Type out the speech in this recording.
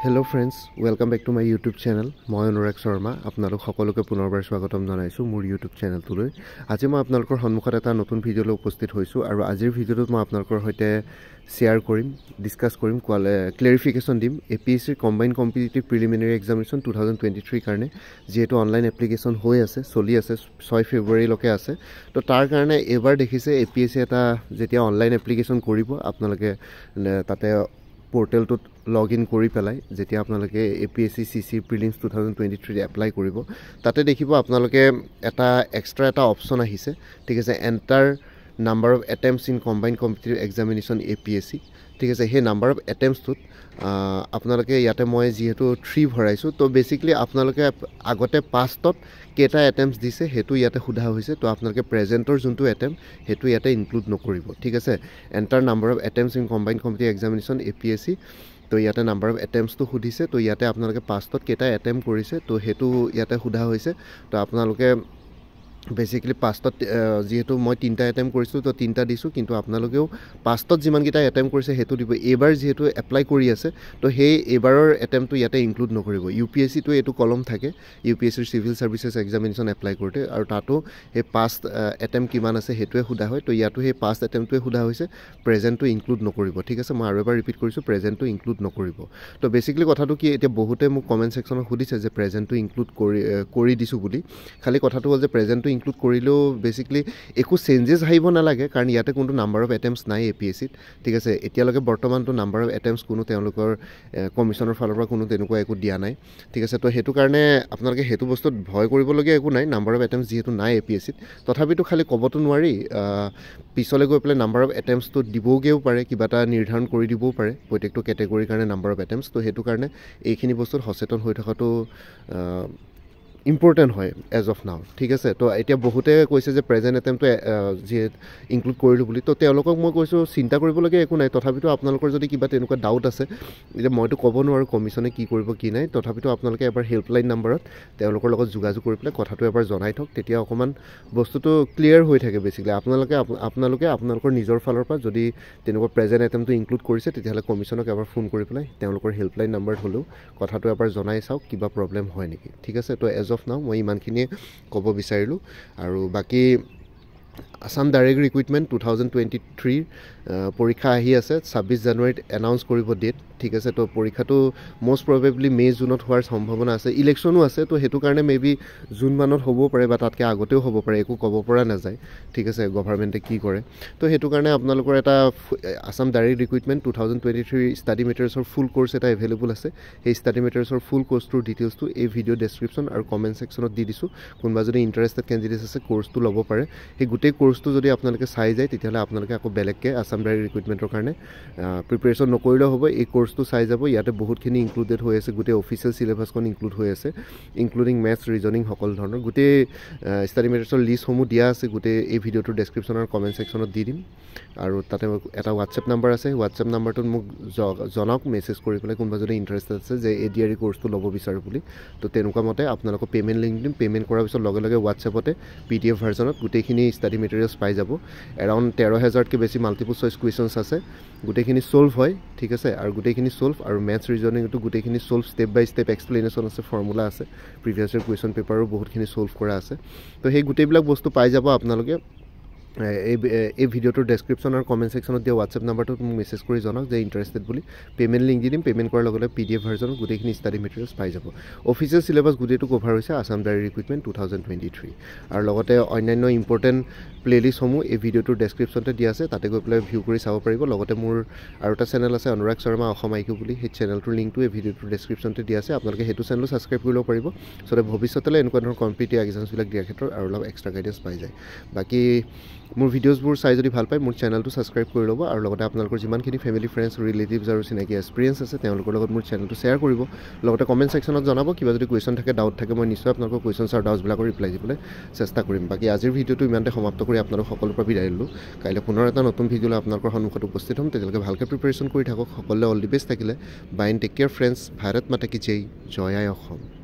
Hello friends, welcome back to my YouTube channel. মই অনুৰাগ শৰ্মা আপোনালোক সকলোকে পুনৰবাৰ স্বাগতম জনাইছো মোৰ YouTube চেনেলটোলৈ। আজি মই আপোনালোকৰ সন্মুখত এটা নতুন ভিডিঅ'লৈ উপস্থিত হৈছো আৰু আজিৰ ভিডিঅ'টোত মই আপোনালোকৰ সৈতে শেয়াৰ কৰিম, ডিসকাস কৰিম, ক্লেৰিফিকেশন দিম APSC combined competitive preliminary examination 2023 কাৰণে যেটো অনলাইন এপ্লিকেশন হৈ আছে, চলি আছে 6 ফেব্ৰুৱাৰী লৈকে আছে। তো তাৰ কাৰণে এবাৰ দেখিছে APSC এটা যেতিয়া অনলাইন এপ্লিকেশন কৰিব আপোনালোকে তাতে পোৰ্টেলটোত লগইন কৰি পেলাই যেতিয়া আপোনালোকে APSC CC প্ৰিলিমছ 2023 এপ্লাই কৰিব তাতে দেখিব আপোনালোকে এটা এক্সট্ৰা এটা অপচন আহিছে ঠিক আছে enter number of attempts in combined competitive examination APSC ঠিক আছে হে নাম্বাৰ অফ এটেম্পটছটোত আপোনালোকে ইয়াতে মই যেহেতু 3 ভৰাইছো তো বেসিক্যালি আপোনালোকে আগতে পাষ্টত কেটা এটেম্পটছ দিছে হেতু ইয়াতে খুদা হৈছে তো আপোনালোকে প্ৰেজেন্টৰ যোনটো এটেম্প হেতু ইয়াতে ইনক্লুড নকৰিব ঠিক আছে enter number of attempts in combined competitive examination APSC তো ইয়াতে নাম্বাৰ অফ এটেম্পটছ তো খুদিছে তো ইয়াতে আপোনালোকে পাষ্টত কেটা এটেম্প কৰিছে তো হেতু ইয়াতে খুদা হৈছে তো আপোনালোকে বেসিক্যালি পাষ্টত যেহেতু মই 3টা এটেম্প কৰিছো তো 3টা দিছো কিন্তু আপোনালোকেও পাষ্টত যিমান কিটা এটেম্প কৰিছে হেতু দিব এবাৰ যেহেতু এপ্লাই কৰি আছে তো হেই এবাৰৰ এটেম্পটো ইয়াতে ইনক্লুড নকৰিব UPSC তো এটো কলম থাকে UPSC সিভিল সাৰ্ভিসেস এক্সামিনেশন এপ্লাই কৰতে আৰু তাতো হে পাষ্ট এটেম্প কিমান আছে হেতুৱে খুদা হয় তো ইয়াতো হে পাষ্ট এটেম্পটোৱে খুদা হৈছে প্ৰেজেন্টটো ইনক্লুড নকৰিব ঠিক আছে মই আৰু এবাৰ ৰিপিট কৰিছো প্ৰেজেন্টটো ইনক্লুড নকৰিব তো বেসিক্যালি কথাটো কি এতিয়া বহুতে মোক কমেন্ট সেকশনত খুদিছে যে প্ৰেজেন্টটো ইনক্লুড কৰি দিছো বুলি খালি কথাটো হ'ল যে প্ৰেজেন্টটো ইনক্লুড কৰিলো বেসিক্যালি একো চেঞ্জেস আহিব না লাগে কাৰণ ইয়াতে কোনো নাম্বাৰ অফ এটেম্পটছ নাই APSC ঠিক আছে এতিয়ালৈকে বৰ্তমানটো নাম্বাৰ অফ এটেম্পটছ কোনো তেওঁলোকৰ কমিশনৰ ফালৰ পৰা কোনো তেনেকুৱা একো দিয়া নাই ঠিক আছে তো হেতু কাৰণে আপোনালোকে হেতু বস্তুত ভয় কৰিবলগীয়া একো নাই নাম্বাৰ অফ এটেম্পটছ যেহেতু নাই APSC তথাপিতো খালি কবটো নোৱাৰি পিছলে গৈ পেলে নাম্বাৰ অফ এটেম্পটছ তো দিবগেও পাৰে কিবা এটা নিৰ্ধাৰণ কৰি দিবও পাৰে প্ৰত্যেকটো ক্যাটাগৰীৰ কাৰণে নাম্বাৰ অফ এটেম্পটছ তো হেতু কাৰণে এইখিনি বস্তুত সচেতন হৈ থকাটো ইম্পৰ্টেন্ট হয় এজ অফ নাও ঠিক আছে তো এতিয়া বহুতে কৈছে যে প্ৰেজেন্ট এটেম্পটো যে ইনক্লুড কৰিলো বুলি তো তেওঁলোকক মই কৈছো চিন্তা কৰিবলগীয়া একো নাই তথাপিতো আপোনালোকৰ যদি কিবা তেনেকুৱা ডাউট আছে যে মইতো ক'ব নোৱাৰো কমিশনে কি কৰিব কি নাই তথাপিতো আপোনালোকে এবাৰ হেল্পলাইন নম্বৰত তেওঁলোকৰ লগত যোগাযোগ কৰি পেলাই কথাটো এবাৰ জনাই থক তেতিয়া অকমান বস্তুটো ক্লিয়াৰ হৈ থাকে বেসিক্যালি আপোনালোকে আপোনালোকৰ নিজৰ ফালৰ পৰা যদি তেনেকুৱা প্ৰেজেন্ট এটেম্পটো ইনক্লুড কৰিছে তেতিয়াহলে কমিশনক এবাৰ ফোন কৰি পেলাই তেওঁলোকৰ হেল্পলাইন নম্বৰ হলো কথাটো এবাৰ জনাই চাওক কিবা প্ৰবলেম হয় নেকি ঠিক আছে তো এজ অফ নাও মই ইমানখিনি ক'ব বিচাৰিলো আৰু বাকি আসাম ডাইৰেক্ট ৰিক্ৰুটমেন্ট 2023 পৰীক্ষা আহি আছে 26 জানুৱাৰীত এনাউন্স কৰিব ডেট ঠিক আছে তো পৰীক্ষাটো মোস্ট প্ৰবেবলি মে জুনত হোৱাৰ সম্ভাৱনা আছে ইলেকশনো আছে তো হেতু কাৰণে মেবি জুন মানত হ'ব পাৰে বা তাতকে আগতেও হ'ব পাৰে একো ক'ব পৰা নাযায় ঠিক আছে গভৰ্ণমেণ্টে কি কৰে তো হেতু কাৰণে আপোনালোকৰ এটা আসাম ডাইৰেক্ট ৰিক্ৰুটমেন্ট 2023 ষ্টাডি মেটেৰিয়েলছৰ ফুল কোৰ্স এটা এভেইলেবল আছে এই ষ্টাডি মেটেৰিয়েলছৰ ফুল কোৰ্সটোৰ ডিটেইলছটো এই ভিডিও ডেসক্ৰিপচন আৰু কমেন্ট সেকশনত দি দিছো কোনবা যদি ইন্টাৰেষ্টেড ক্যান্ডিডেটস আছে কোৰ্সটো ল'ব পাৰে এই গোটেই কোৰ্সটো যদি আপোনালোকে চাই যায় তেতিয়াহলে আপোনালোকে আকৌ বেলেগকে আসাম ডাইৰেক্ট ৰিক্ৰুটমেন্টৰ কাৰণে প্ৰিপাৰেচন নকৰিলেও হ'ব এই কোৰ্সটো চাই যাব ইয়াতে বহুতখিনি ইনক্লুডেড হৈ আছে গোটেই অফিচিয়েল সিলেবাসখন ইনক্লুড হৈ আছে ইনক্লুডিং ম্যাথছ ৰিজনিং সকল ধৰণৰ গোটেই ষ্টাডি মেটেৰিয়েলছৰ লিষ্টসমূহ দিয়া আছে গোটেই এই ভিডিওটোৰ ডেসক্ৰিপচন আৰু কমেন্ট সেকশনত দি দিম আৰু তাতে এটা WhatsApp নম্বৰ আছে WhatsApp নম্বৰটোত মোক জনাওক মেছেজ কৰি পেলাই কোনবা যদি ইন্টাৰেষ্টেড আছে যে এডিআৰই কোৰ্সটো ল'ব বিচাৰে বুলি তো তেনেকুৱা মতে আপোনালোকক পেমেন্ট লিংক দিম পেমেন্ট কৰাৰ পিছত লগে লগে WhatsAppতে PDF ভাৰ্জনত গোটেইখিনি ষ্টাডি মেটেৰিয়েলছ পাই যাব এৰাউণ্ড 13000 কে বেছি মাল্টিপল চইচ কোৱেশ্চনছ আছে গোটেইখিনি সলভ হয় ঠিক আছে আৰু গোটেইখিনি সলভ আৰু ম্যাথছ ৰিজনিংটো গোটেইখিনি সলভ স্টেপ বাই স্টেপ এক্সপ্লেনেশন আছে ফৰ্মুলা আছে প্ৰিভিয়াস ইয়াৰ কোৱেশ্চন পেপাৰো বহুতখিনি সলভ কৰা আছে তো সেই গোটেইবিলাক বস্তু পাই যাব আপোনালোকে এই ভিডিওটোৰ ডেসক্ৰিপচন আৰু কমেন্ট সেকশনত দিয়া WhatsApp নম্বৰটোত মোক মেছেজ কৰি জনাওক যে ইন্টাৰেষ্টেড বুলি পেমেন্ট লিংক দি দিম পেমেন্ট কৰাৰ লগে লগে PDF ভাৰ্জন গোটেইখিনি ষ্টাডি মেটেৰিয়েলছ পাই যাব অফিচিয়েল সিলেবাস গোটেইটো কভাৰ হৈছে আসাম ডাইৰেক্ট ৰিক্ৰুটমেন্ট 2023 আৰু লগতে অন্যান্য ইম্পৰ্টেন্ট প্লেলিষ্টসমূহ এই ভিডিওটোৰ ডেসক্ৰিপচনতে দিয়া আছে তাতে গৈ পেলাই ভিউ কৰি চাব পাৰিব লগতে মোৰ আৰু এটা চেনেল আছে অনুৰাগ শৰ্মা অসম আইকিউ বুলি সেই চেনেলটোৰ লিংকটো এই ভিডিওটোৰ ডেসক্ৰিপচনতে দিয়া আছে আপোনালোকে হেতু চেনেল সাবস্ক্ৰাইব কৰি ল'ব পাৰিব সো ভৱিষ্যতলৈ এনেকুৱা ধৰণৰ কম্পিটিটিভ এক্সামছবিলাক দিয়াৰ ক্ষেত্ৰত আৰু অলপ এক্সট্ৰা গাইডেন্স পাই যায় বাকি মোৰ ভিডিওছবোৰ চাই যদি ভাল পায় মোৰ চেনেলটো সাবস্ক্ৰাইব কৰি ল'ব আৰু লগতে আপোনালোকৰ যিমানখিনি ফ্যামিলি ফ্ৰেন্ডছ ৰিলেটিভছ আৰু চিনাকি এক্সপেৰিয়েন্স আছে তেওঁলোকৰ লগত মোৰ চেনেলটো শেয়াৰ কৰিব লগতে কমেন্ট সেকশনত জনাব কিবা যদি কোৱেশ্চন থাকে ডাউট থাকে মই নিশ্চয় আপোনালোকৰ কোৱেশ্চনছ আৰু ডাউটছবিলাকৰ ৰিপ্লাই দিবলৈ চেষ্টা কৰিম বাকি আজিৰ ভিডিওটো ইমানতে সমাপ্ত কৰি আপোনালোক সকলোৰ পৰা বিদায় ললো কাইলৈ পুনৰ এটা নতুন ভিডিঅ'লৈ আপোনালোকৰ সন্মুখত উপস্থিত হ'ম তেতিয়ালৈকে ভালকৈ প্ৰিপাৰেচন কৰি থাকক সকলোৱে অল দি বেষ্ট থাকিলে bye and take care friends Bharat Mata কি জয় জয় আই অসম